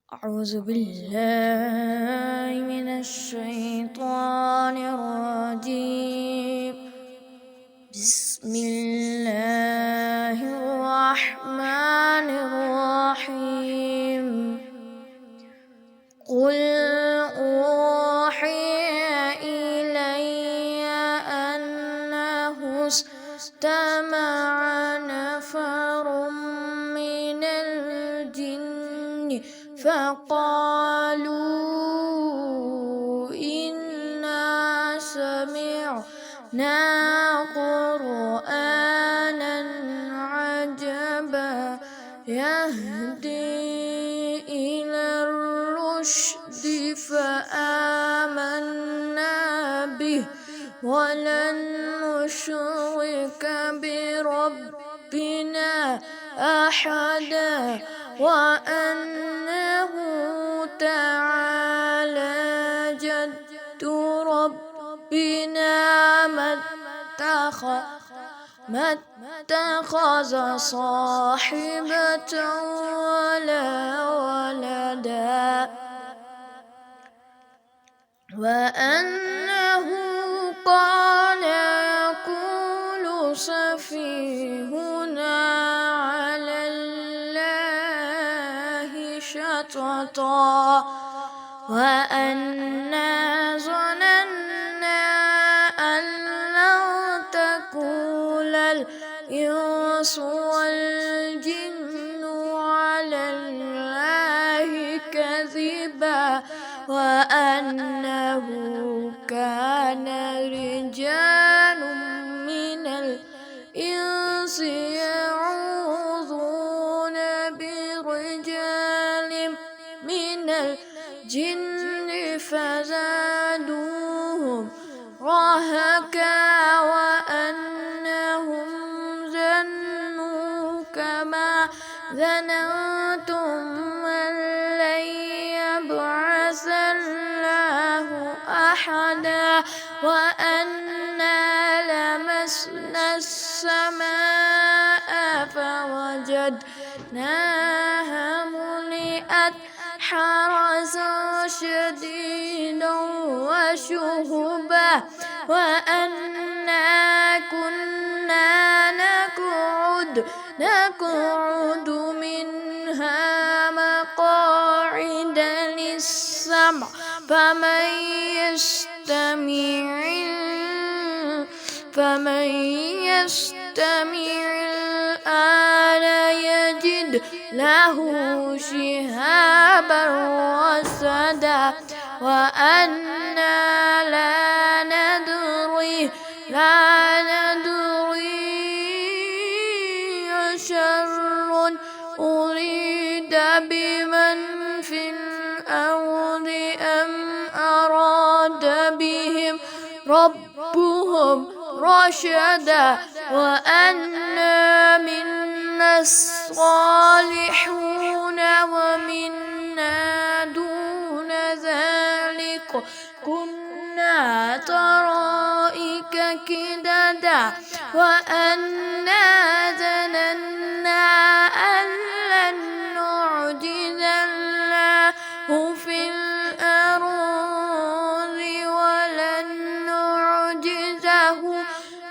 أعوذ بالله من الشيطان الرجيم. بسم الله الرحمن الرحيم. قل أوحي إلي أنه استمع نفر من الجن فقالوا إنا سمعنا قرآنا عجبا يهدي إلى الرشد فآمنا به ولن نشرك بربنا أحدا وأنه تعالى جد ربنا ما اتخذ صاحبة ولا ولدا وأنه قال يقول سفيهنا على الله شططا وأنا ظننا أن لن تقول الإنس والجن على الله كذبا وأنه كان رجال من الإنس يعوذون برجال من الجن فزادوهم رهقا وأنهم ظنوا كما ظننتم أن لن يبعث الله أحدا وأنا لمسنا السماء فوجدناها ملئت حرسا شديدا وشهبا وأنا كنا نقعد منها مقاعد للسمع فمن يستمع الآن يجد له شهابا رصدا وأنا لا ندري شر أريد بمن في الأرض أم أراد بهم ربهم رشدا وأنا منا الصالحون ومنا دون ذلك كنا طرائق كددا وأنا ظننا أن لن نعجز الله في الأرض ولن نعجزه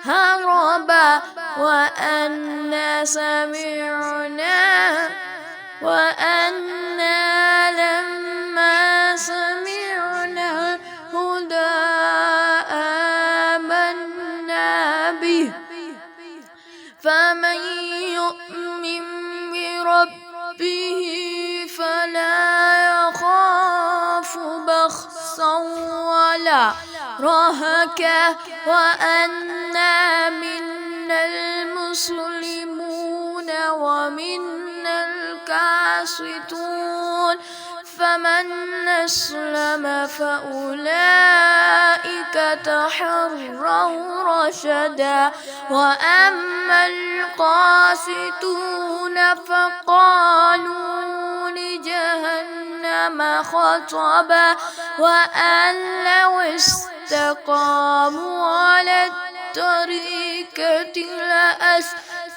هربا وأنا لما سمعنا الهدى آمنا به فمن يؤمن بربه فلا يخاف بخسا ولا رهقا وأنا منا المسلمون ومنا القاسطون فمن أسلم فأولئك تحروا رشدا وأما القاسطون فقالوا لجهنم خطبا وأن لو استقاموا على الطريقة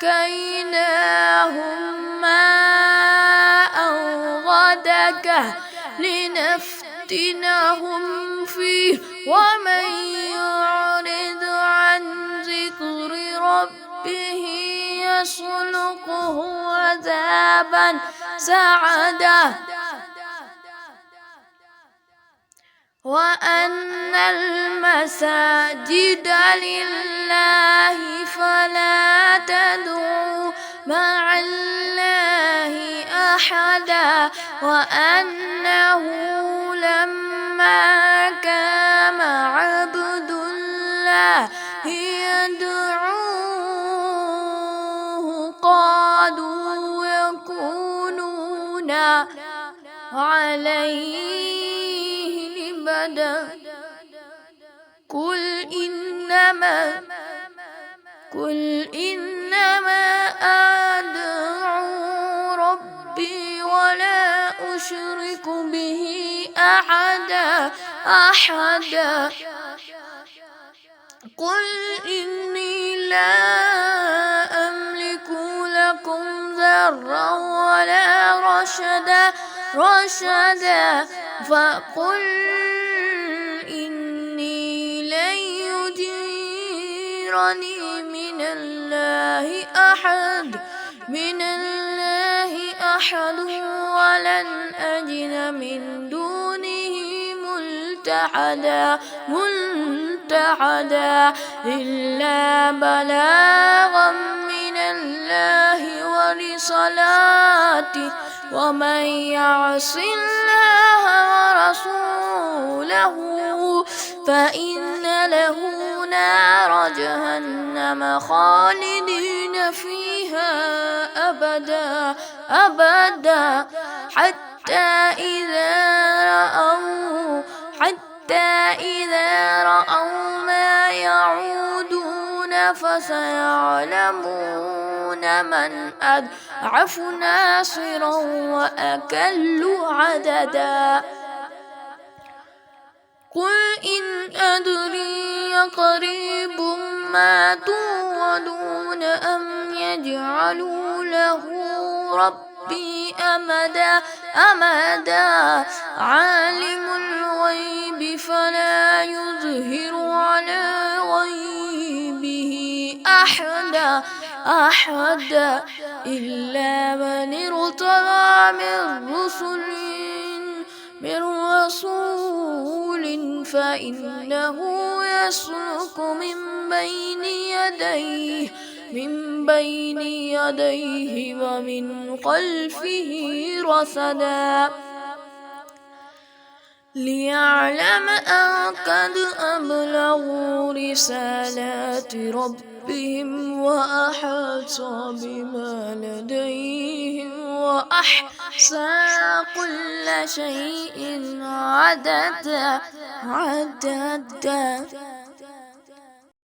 لأسقيناهم ماء غدقا بركة لنفتنهم فيه ومن يعرض عن ذكر ربه يسلكه عذابا سعدا وأن المساجد لله فلا تدعوا مع الله أحدا وأنه لما كان عبد الله يدعوه قالوا يكونون عليه لبدا قل إنما أدعو ربي ولا أشرك به أحدا قل إني لا أملك لكم ضرا ولا رشدا فقل إني لن يجيرني من الله أحد ولن أجد من دونه ملتحدا إلا بلاغا من الله ورسالاته ومن يعص الله ورسوله فإن له نار جهنم خالدين فيها أبدا حتى إذا رأوا ما يعودون فسيعلمون من أضعف ناصرا وأكل عددا قل إن أدري قريب ما توعدون أم يجعل له ربي أمدا عالم الغيب فلا يظهر على غيبه أحدا إلا من ارتضى من رسول فإنه يسلك من بين يديه ومن خلفه رصدا ليعلم أن قد أبلغوا رسالات ربهم وأحاط بما لديهم وأحصى كل شيء عددا